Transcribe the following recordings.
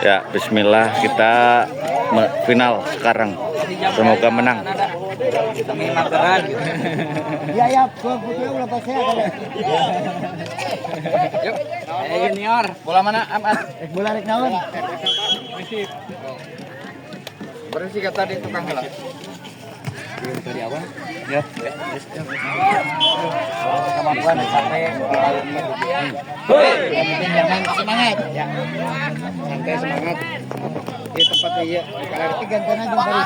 Ya, bismillah, kita final sekarang. Semoga menang. Iya ya, putih udah pasti ada. Yuk, junior. Bola mana, Amat? Bola rek naon? Berarti kata di tukang bola. Dari awal. Ya. Kemampuan sampai yang penting jangan semangat. Ya. Santai semangat. Di tempat dia. Berarti gantian aja dari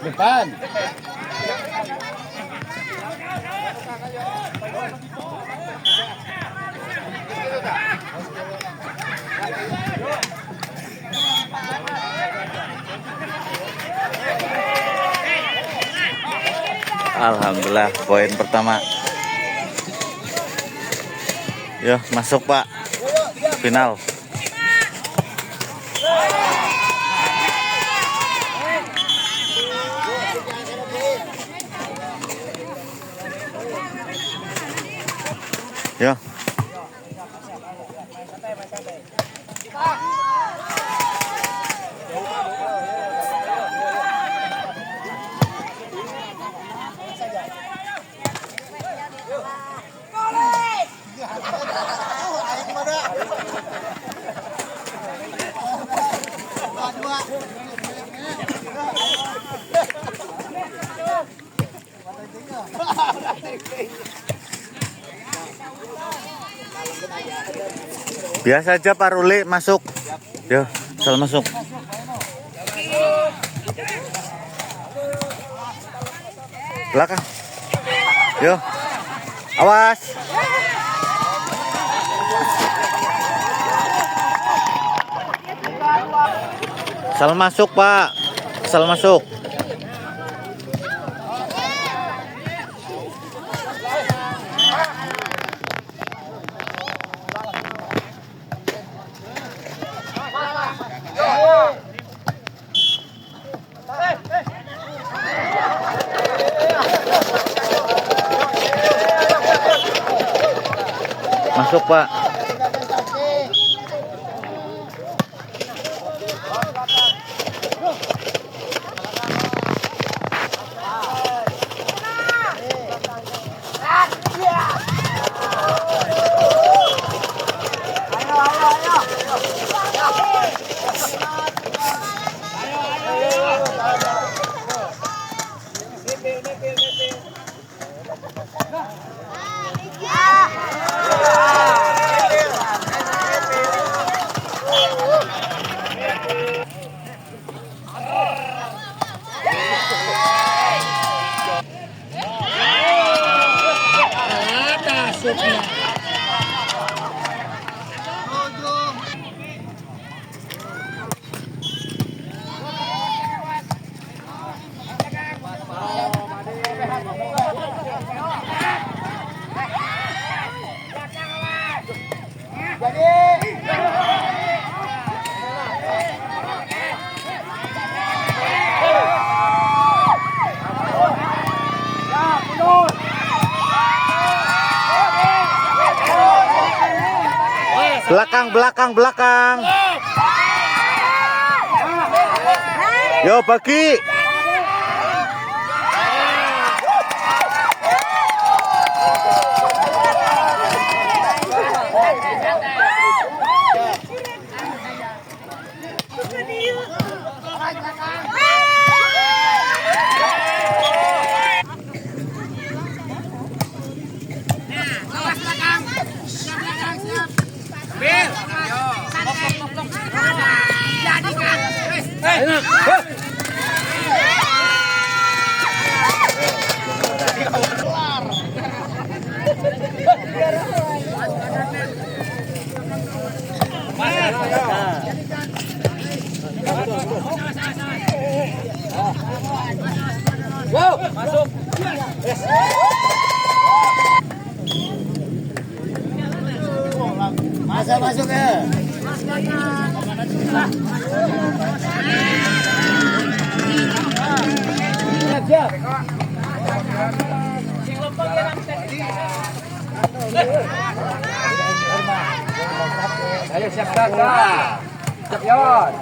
depan. Alhamdulillah, poin pertama. Yo, masuk Pak. Final. Yo. Biasa aja Pak Ruli masuk. Yo, asal masuk. Belakang. Yo. Awas. Asal masuk, Pak. Asal masuk. Masuk Pak. Belakang. Yo, bagi. Wow, masuk. Yes. Masa masuk ya. Siap. Ayo siap kakak. Siap Yon.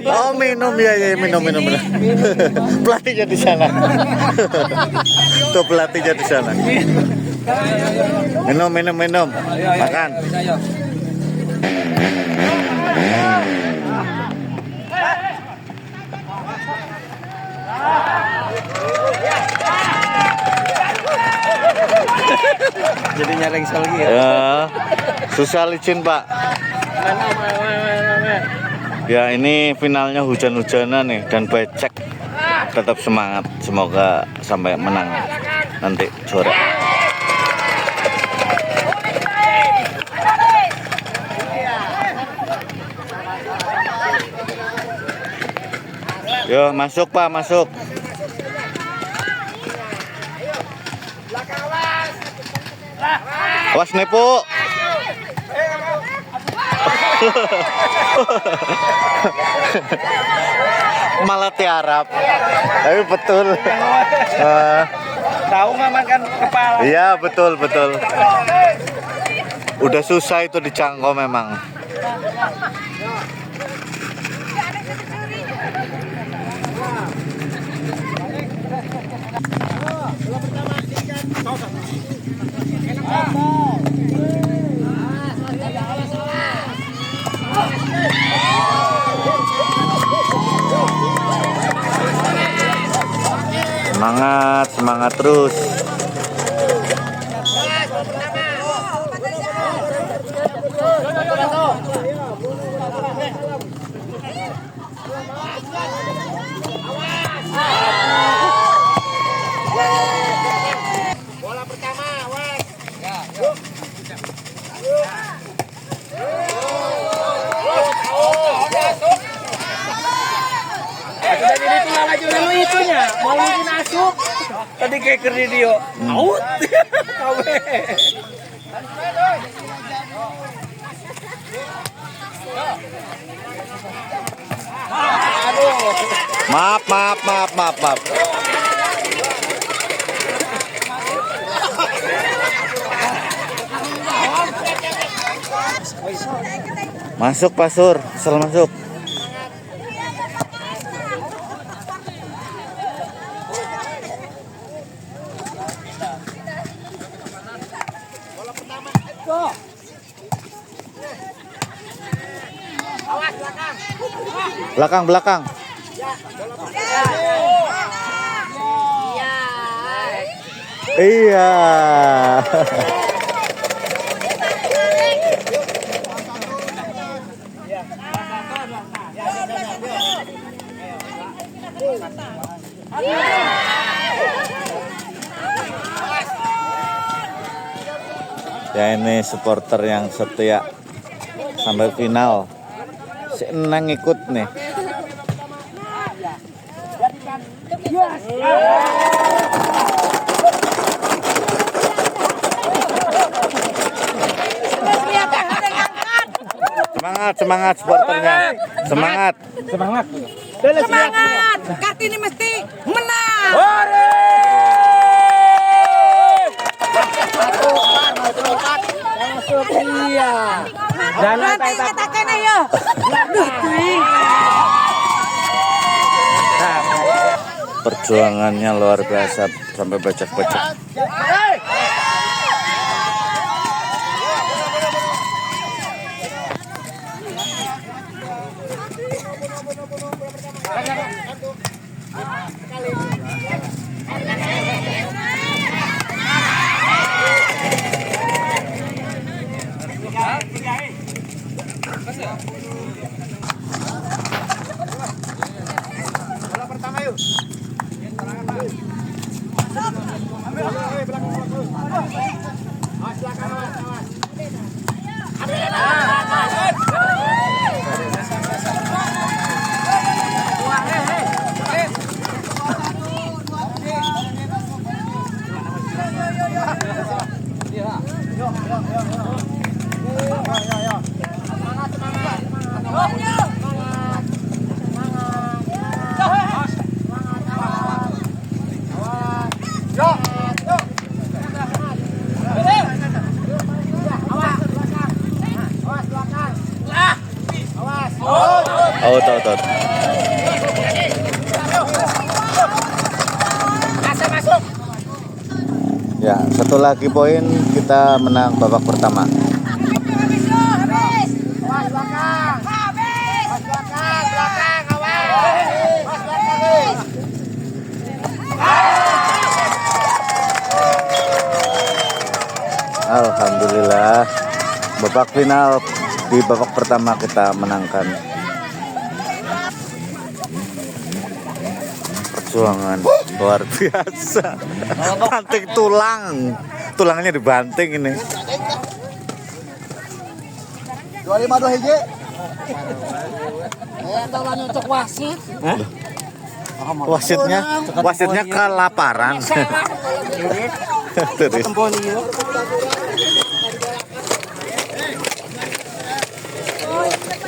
Oh minum ya minum. Pelatihnya di sana. Tuh pelatihnya di sana. Minum. Makan. Jadi nyareng lagi ya. Ya, susah licin Pak. Ya ini finalnya hujan-hujanan nih dan becek. Tetap semangat, semoga sampai menang nanti sore. Yo masuk Pak, masuk. Awas nepo. Malah tiarap. Tapi betul. Tahu nggak makan kepala? Iya betul. Udah susah itu dicangkau memang. Semangat terus. Bola pertama, awas. Tadi itu nggak maju dulu itunya, mau mungkin asup. Tadi kayak kerja dia, out. Kawe. Maaf. Masuk Pak Sur, asal masuk. Belakang. Iya. Ya ini supporter yang setia sampai final. Si Enang ikut nih. Semangat supporternya. Semangat. Kartini mesti menang. Dan katakan ayo. Perjuangannya luar biasa sampai becek-becek. Bola pertama yuk. Ambil belakang. Out, out, out. Ya, satu lagi poin, kita menang babak pertama. Alhamdulillah, babak final di babak pertama kita menangkan. Perjuangan luar biasa. Banting tulang, tulangnya dibanting ini. 252 hiji. Wasitnya kelaparan. Terus.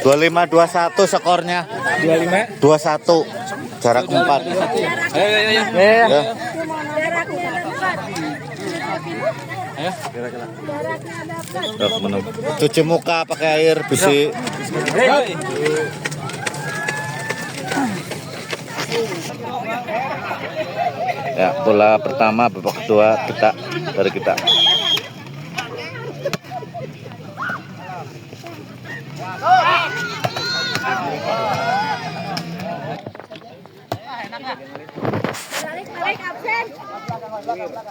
25-21 skornya. 21 jarak 4. Cuci muka pakai air besi. Ya, bola pertama babak kedua dari kita.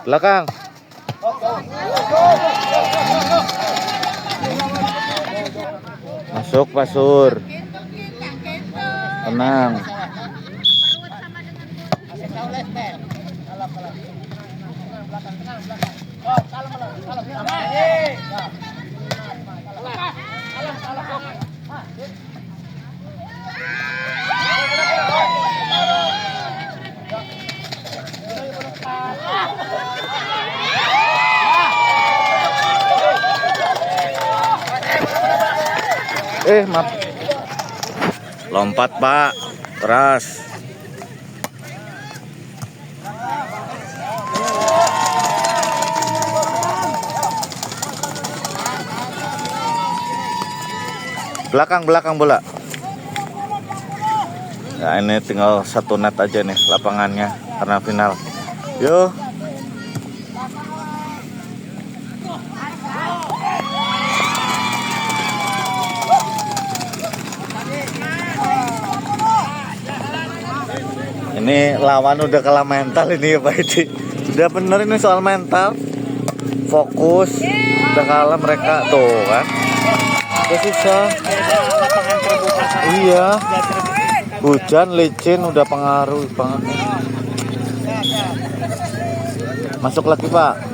Belakang. Masuk Pasur. Tenang. Maaf. Lompat, Pak. Keras. Belakang bola. Ya, ini tinggal satu net aja nih lapangannya karena final. Yo. Ini lawan udah kalah mental ini ya Pak Edi. Udah bener ini soal mental. Fokus. Udah kalah mereka tuh kan. Udah susah. Iya. Hujan, licin udah pengaruh banget. Masuk lagi Pak.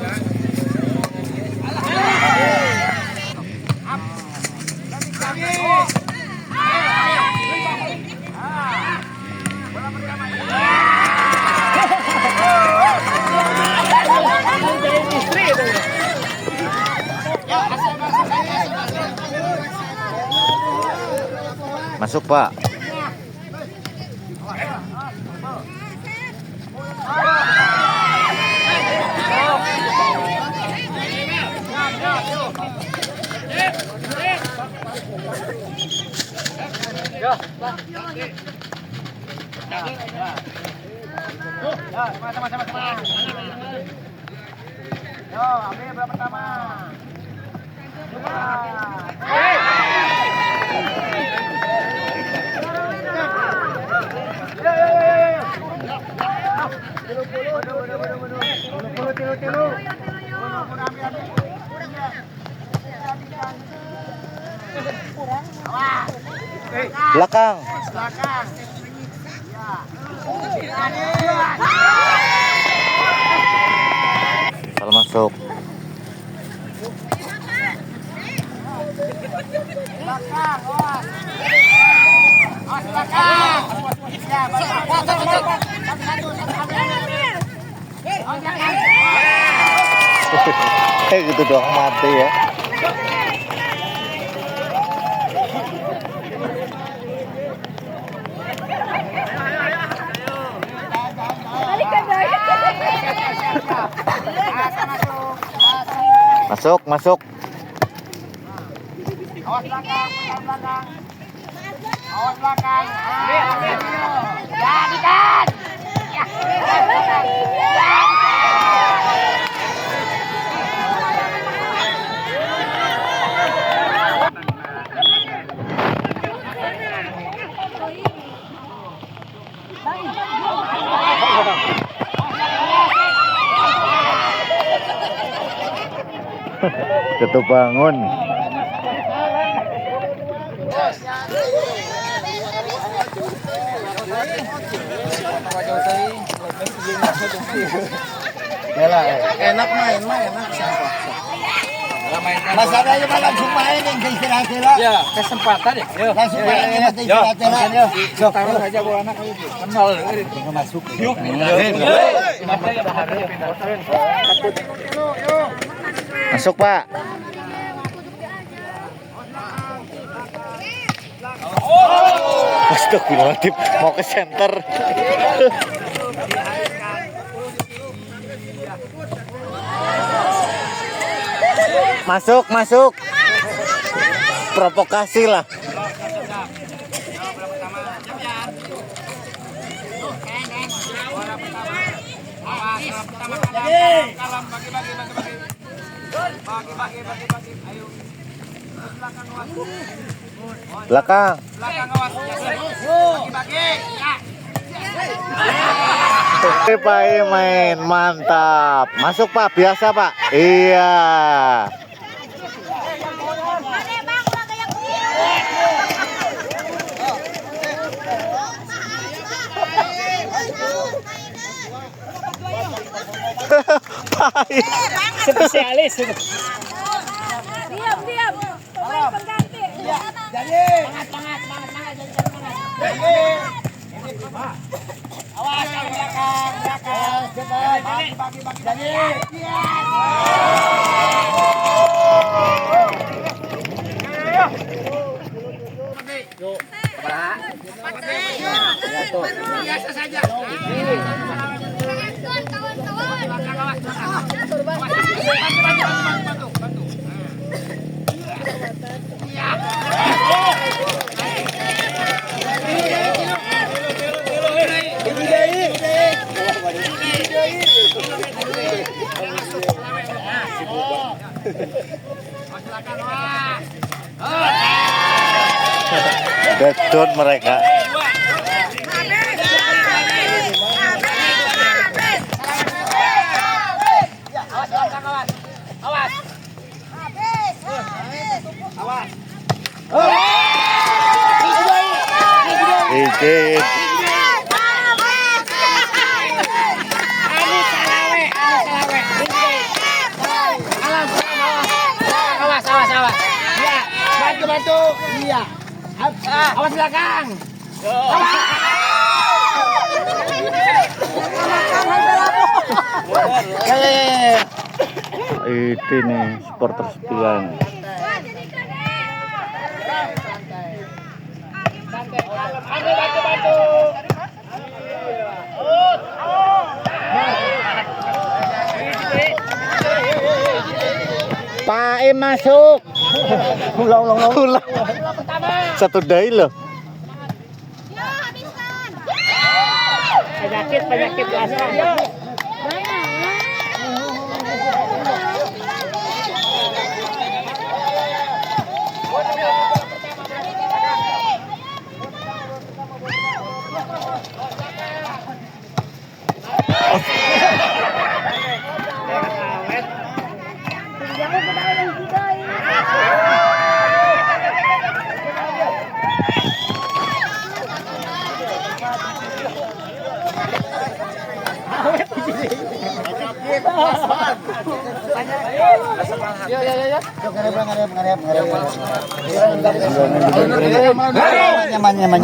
Masuk Pak. Yo, ambil bola pertama. Belakang. Salah masuk. Kayak gitu doang mati ya. Masuk, masuk. Awas belakang, belakang. Awas belakang. Jadi kan. Tutup bangun. Enak main, enak siapa? Masalahnya mah langsung main yang istirahat-istirahat. Ya, kesempatan ya. Yo. Langsung main yang istirahat-istirahat. Taruh saja bawa anak itu. Kenal Masuk. Yuk. Masuk, Pak. Astagfirullahaladzim, mau ke center. Masuk, masuk. Provokasi lah. Belakang. Oke, Pak, main mantap. Masuk, Pak, biasa, Pak. Iya. Spesialis. Diam, diam. Pemain pengganti. Jadi. Semangat. Awas yang belakang. Cepat. Bagi. Jadi. Biasa saja. Betul mereka. Izin. Awas. Ya, bantu. Iya. Awas belakang. Itu nih supporter sepian. Bantu. Pak Im masuk. Ulang. Satu dai loh. Penyakit biasa.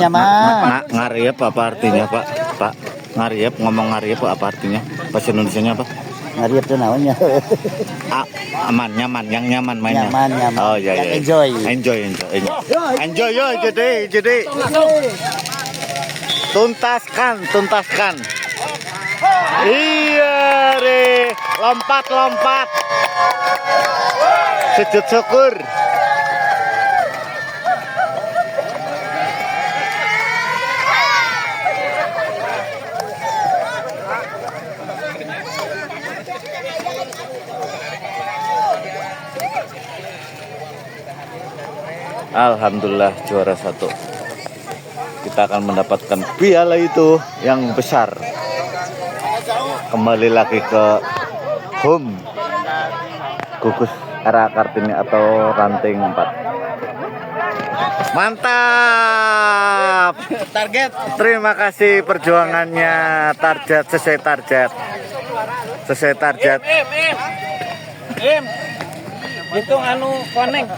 Nyaman. Ngariep apa artinya, Pak? Pak, ngariep, ngomong ngariep apa artinya? Bahasa Indonesianya apa? Ngariep tuh namanya. Aman, nyaman, yang nyaman mainnya. Nyaman. Oh iya. Enjoy. Enjoy yo, jadi. Tuntaskan. Iya, re. Lompat. Sujud syukur. Alhamdulillah juara 1. Kita akan mendapatkan piala itu yang besar. Kembali lagi ke home Gugus Era Kartini atau ranting 4. Mantap. Target. Terima kasih perjuangannya. Target sesuai target. Sesuai target. Im. Hitung anu koneng.